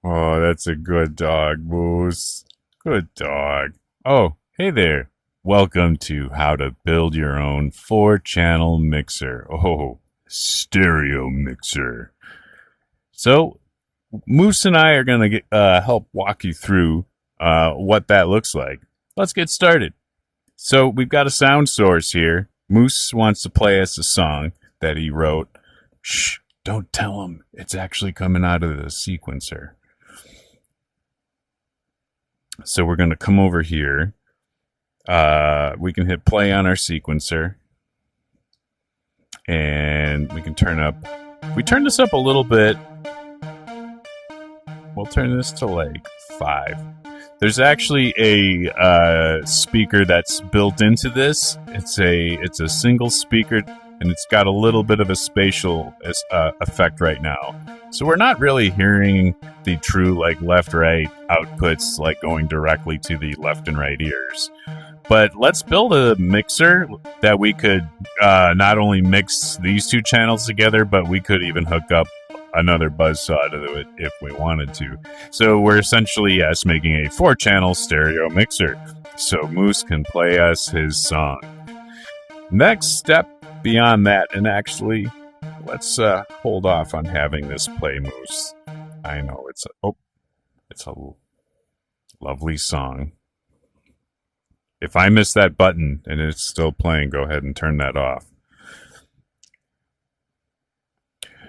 Oh, that's a good dog, Moose. Good dog. Oh, hey there. Welcome to How to Build Your Own 4-Channel Mixer. Oh, stereo mixer. So, Moose and I are going to help walk you through what that looks like. Let's get started. So, we've got a sound source here. Moose wants to play us a song that he wrote. Shh, don't tell him. It's actually coming out of the sequencer. So we're going to come over here. We can hit play on our sequencer. And we can turn up. If we turn this up a little bit, we'll turn this to like 5. There's actually a speaker that's built into this. It's a single speaker, and it's got a little bit of a spatial effect right now. So we're not really hearing the true like left-right outputs like going directly to the left and right ears. But let's build a mixer that we could not only mix these two channels together, but we could even hook up another buzzsaw to it if we wanted to. So we're essentially, yes, making a 4-channel stereo mixer. So Moose can play us his song. Next step beyond that, and actually, let's hold off on having this play, Moose. I know it's a lovely song. If I miss that button and it's still playing, go ahead and turn that off.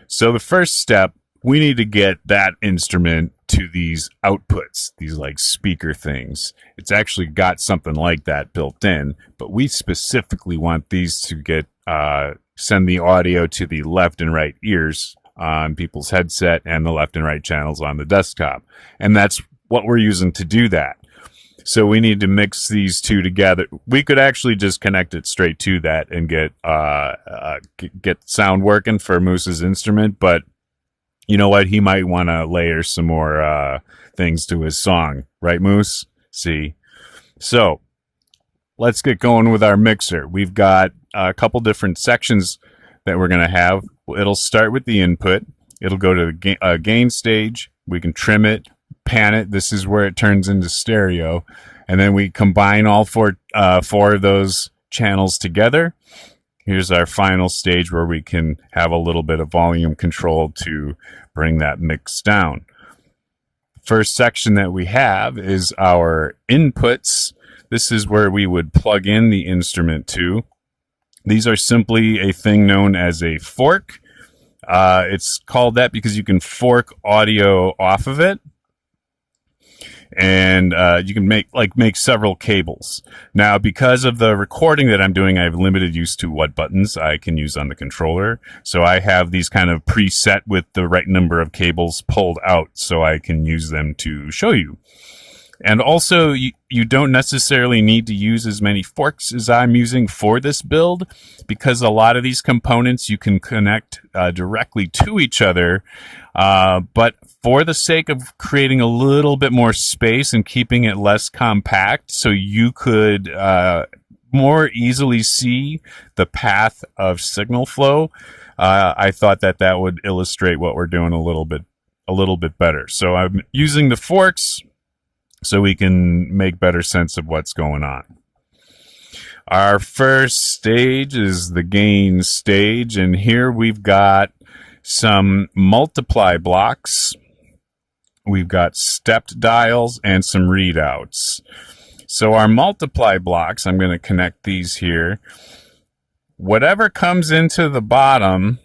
So the first step, we need to get that instrument to these outputs, these like speaker things. It's actually got something like that built in, but we specifically want these to get send the audio to the left and right ears on people's headset and the left and right channels on the desktop. And that's what we're using to do that. So we need to mix these two together. We could actually just connect it straight to that and get sound working for Moose's instrument. But you know what? He might want to layer some more things to his song, right, Moose? See? So let's get going with our mixer. We've got a couple different sections that we're going to have. It'll start with the input. It'll go to the gain stage. We can trim it, pan it. This is where it turns into stereo. And then we combine all four of those channels together. Here's our final stage where we can have a little bit of volume control to bring that mix down. First section that we have is our inputs. This is where we would plug in the instrument to. These are simply a thing known as a fork. It's called that because you can fork audio off of it. And you can make several cables. Now, because of the recording that I'm doing, I have limited use to what buttons I can use on the controller. So I have these kind of preset with the right number of cables pulled out so I can use them to show you. And also, you don't necessarily need to use as many forks as I'm using for this build, because a lot of these components you can connect directly to each other. But for the sake of creating a little bit more space and keeping it less compact, so you could more easily see the path of signal flow, I thought that would illustrate what we're doing a little bit better. So I'm using the forks so we can make better sense of what's going on. Our first stage is the gain stage, and here we've got some multiply blocks. We've got stepped dials and some readouts. So our multiply blocks, I'm going to connect these here. Whatever comes into the bottom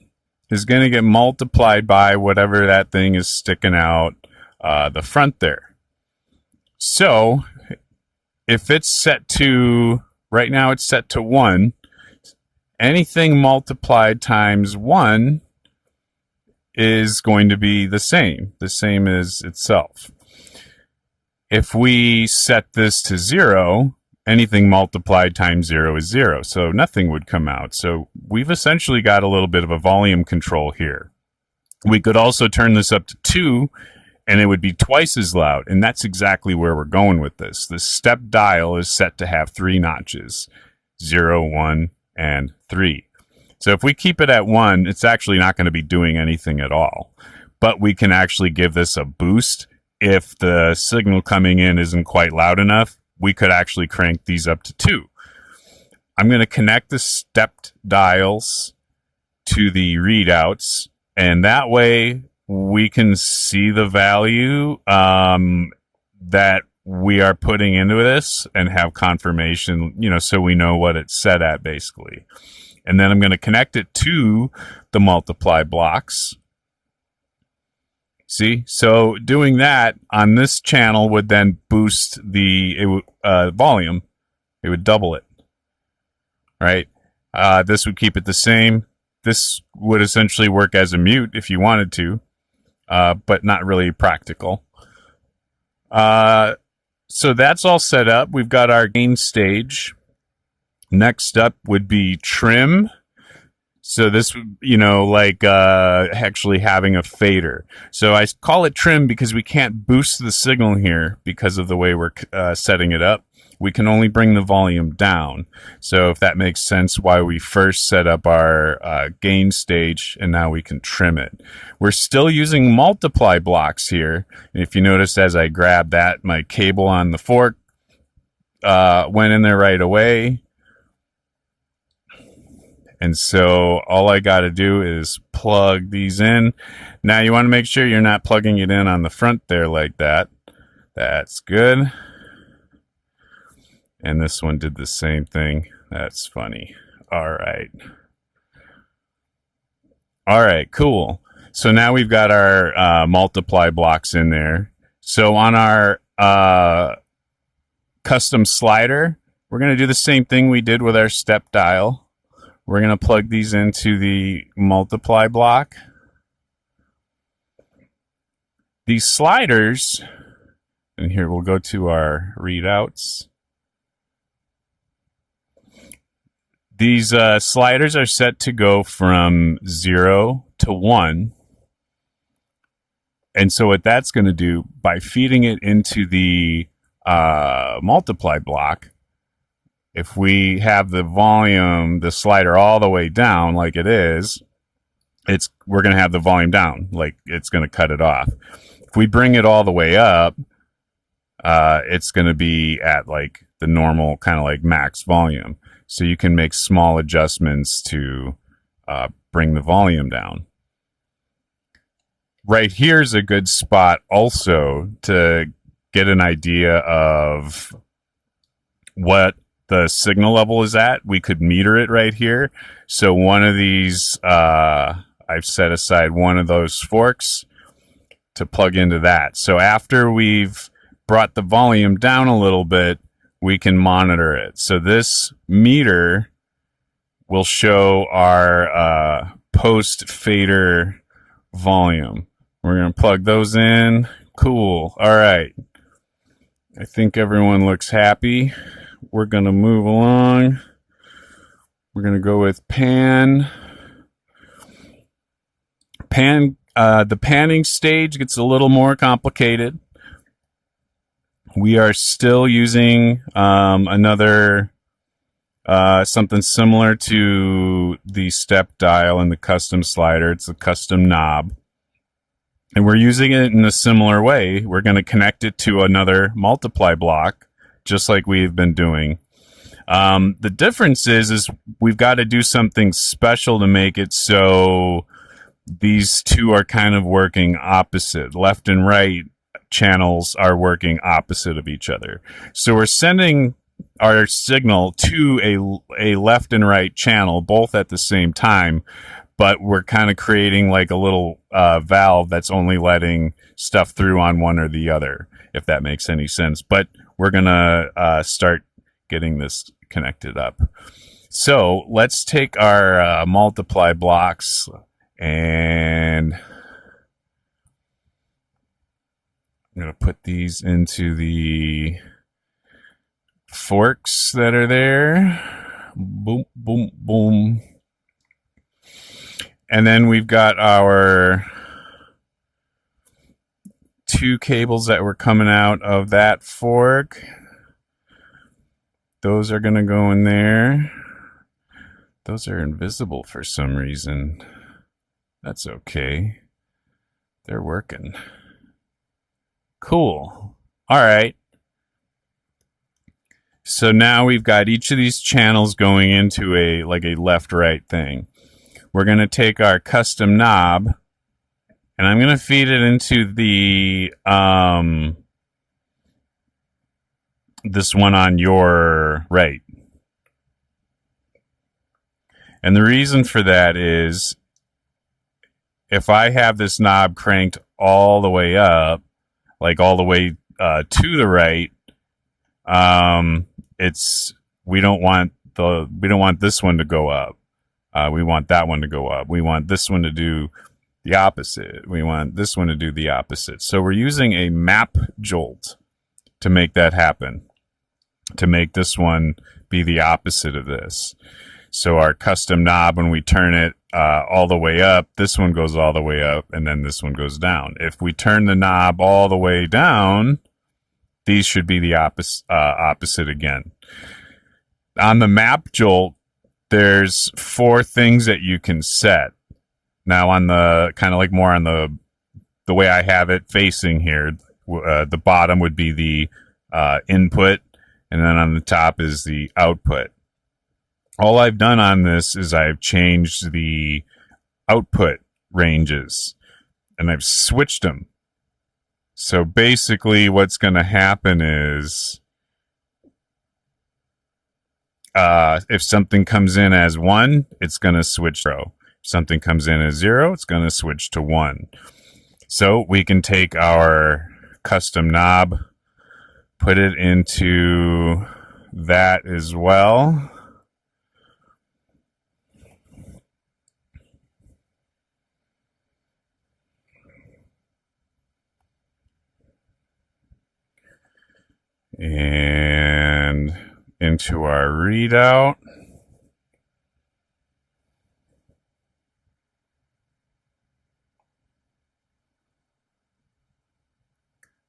is going to get multiplied by whatever that thing is sticking out the front there. So if it's set to, right now it's set to 1, anything multiplied times 1 is going to be the same as itself. If we set this to 0, anything multiplied times 0 is 0, so nothing would come out. So we've essentially got a little bit of a volume control here. We could also turn this up to 2, and it would be twice as loud, and that's exactly where we're going with this. The step dial is set to have 3 notches, 0, 1, and 3. So if we keep it at 1, it's actually not going to be doing anything at all. But we can actually give this a boost if the signal coming in isn't quite loud enough, we could actually crank these up to 2. I'm going to connect the stepped dials to the readouts, and that way we can see the value that we are putting into this and have confirmation, so we know what it's set at basically. And then I'm going to connect it to the multiply blocks. See, so doing that on this channel would then boost the volume. It would double it, right? This would keep it the same. This would essentially work as a mute if you wanted to, but not really practical. So that's all set up. We've got our gain stage. Next up would be trim. So this, like actually having a fader. So I call it trim because we can't boost the signal here because of the way we're setting it up. We can only bring the volume down. So if that makes sense, why we first set up our gain stage and now we can trim it. We're still using multiply blocks here. And if you notice, as I grabbed that, my cable on the fork went in there right away. And so all I got to do is plug these in. Now you want to make sure you're not plugging it in on the front there like that. That's good. And this one did the same thing. That's funny. All right. All right, cool. So now we've got our multiply blocks in there. So on our custom slider, we're going to do the same thing we did with our step dial. We're going to plug these into the multiply block. These sliders, and here we'll go to our readouts. These sliders are set to go from 0 to 1. And so what that's going to do, by feeding it into the multiply block, if we have the volume, the slider all the way down like it is, we're going to have the volume down, like it's going to cut it off. If we bring it all the way up, it's going to be at like the normal kind of like max volume. So you can make small adjustments to bring the volume down. Right here's a good spot also to get an idea of what the signal level is at. We could meter it right here. So one of these, I've set aside one of those forks to plug into that. So after we've brought the volume down a little bit, we can monitor it. So this meter will show our post fader volume. We're going to plug those in. Cool. All right. I think everyone looks happy. We're going to move along. We're going to go with pan. The panning stage gets a little more complicated. We are still using another something similar to the step dial and the custom slider. It's a custom knob. And we're using it in a similar way. We're going to connect it to another multiply block, just like we've been doing. The difference is we've got to do something special to make it so these two are kind of working opposite. Left and right channels are working opposite of each other. So we're sending our signal to a left and right channel, both at the same time, but we're kind of creating like a little valve that's only letting stuff through on one or the other, if that makes any sense. But we're going to start getting this connected up. So let's take our multiply blocks and I'm going to put these into the forks that are there. Boom, boom, boom. And then we've got our 2 cables that were coming out of that fork. Those are going to go in there. Those are invisible for some reason. That's okay. They're working. Cool. All right. So now we've got each of these channels going into a left-right thing. We're going to take our custom knob, and I'm going to feed it into the this one on your right. And the reason for that is if I have this knob cranked all the way up, like all the way to the right, we don't want this one to go up. We want that one to go up. We want this one to do the opposite. We want this one to do the opposite. So we're using a map jolt to make that happen, to make this one be the opposite of this. So our custom knob, when we turn it all the way up, this one goes all the way up, and then this one goes down. If we turn the knob all the way down, these should be the opposite again. On the map jolt, there's 4 things that you can set. Now on the kind of like more on the way I have it facing here, the bottom would be the input, and then on the top is the output. All I've done on this is I've changed the output ranges, and I've switched them. So basically what's going to happen is if something comes in as 1, it's going to switch to 0. If something comes in as 0, it's going to switch to 1. So we can take our custom knob, put it into that as well. And into our readout.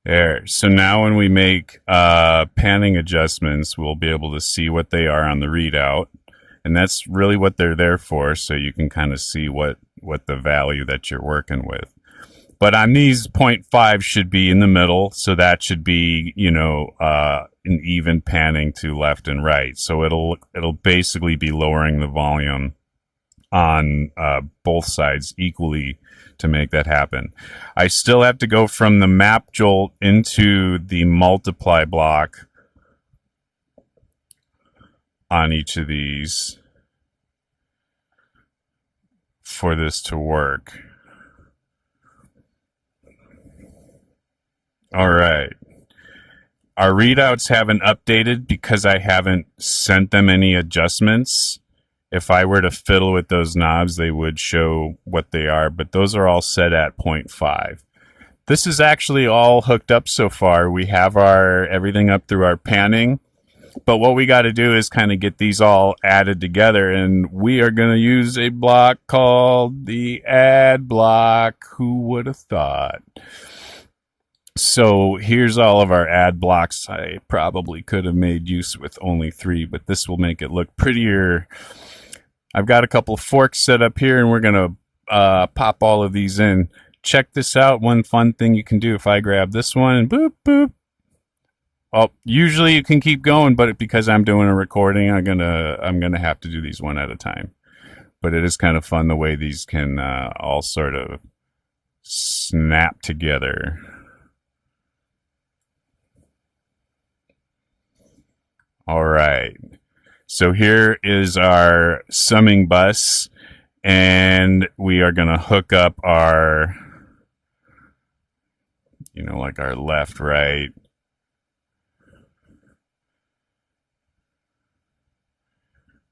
There. So now when we make panning adjustments, we'll be able to see what they are on the readout. And that's really what they're there for, so you can kind of see what the value that you're working with. But on these 0.5 should be in the middle, so that should be, an even panning to left and right. So it'll basically be lowering the volume on both sides equally to make that happen. I still have to go from the map jolt into the multiply block on each of these for this to work. All right. Our readouts haven't updated because I haven't sent them any adjustments. If I were to fiddle with those knobs, they would show what they are, but those are all set at 0.5. This is actually all hooked up so far. We have everything up through our panning, but what we got to do is kind of get these all added together, and we are going to use a block called the add block. Who would have thought? So here's all of our add blocks. I probably could have made use with only 3, but this will make it look prettier. I've got a couple of forks set up here, and we're going to pop all of these in. Check this out. One fun thing you can do, if I grab this one and boop, boop. Well, usually you can keep going, but because I'm doing a recording, I'm gonna have to do these one at a time. But it is kind of fun the way these can all sort of snap together. All right. So here is our summing bus, and we are going to hook up our, like our left, right.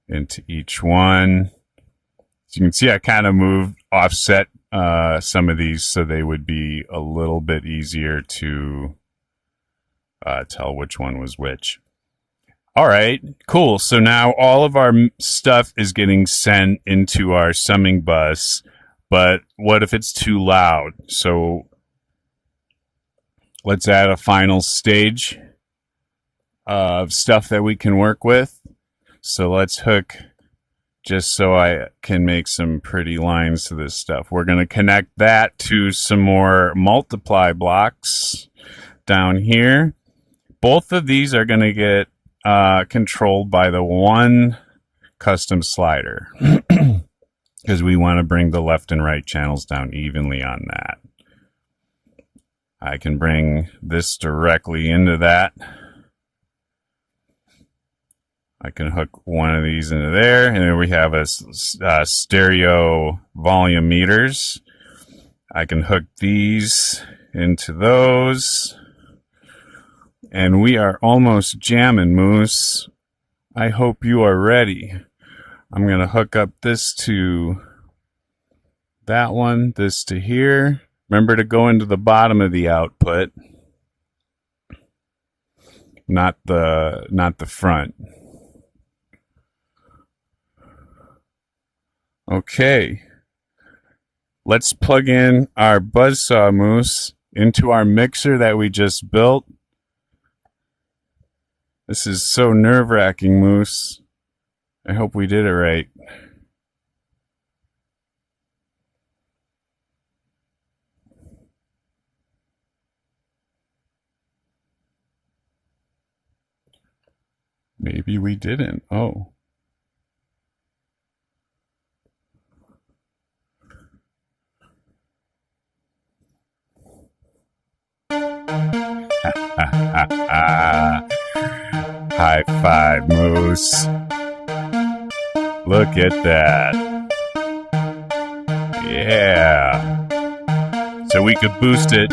Into each one. So you can see I kind of moved, offset some of these so they would be a little bit easier to tell which one was which. All right, cool. So now all of our stuff is getting sent into our summing bus, but what if it's too loud? So let's add a final stage of stuff that we can work with. So let's hook, just so I can make some pretty lines to this stuff. We're going to connect that to some more multiply blocks. step down here. Both of these are going to get controlled by the one custom slider because we want to bring the left and right channels down evenly on that. I can bring this directly into that. I can hook one of these into there, and then we have a stereo volume meters. I can hook these into those, and we are almost jamming, Moose. I hope you are ready. I'm going to hook up this to that one, this to here. Remember to go into the bottom of the output, not the front. Okay, let's plug in our buzzsaw, Moose, into our mixer that we just built. This is so nerve-wracking, Moose. I hope we did it right. Maybe we didn't. Oh. High five, Moose. Look at that. Yeah. So we could boost it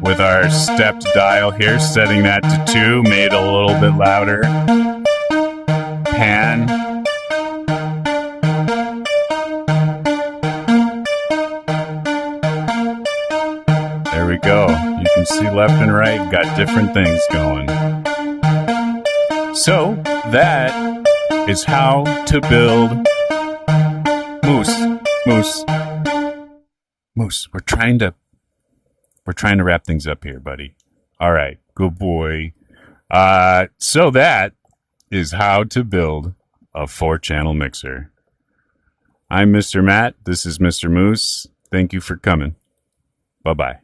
with our stepped dial here, setting that to 2, made a little bit louder. Pan. There we go. You can see left and right, got different things going. So that is how to build Moose. We're trying to wrap things up here, buddy. All right, good boy. So that is how to build a 4-channel mixer. I'm Mr. Matt. This is Mr. Moose. Thank you for coming. Bye-bye.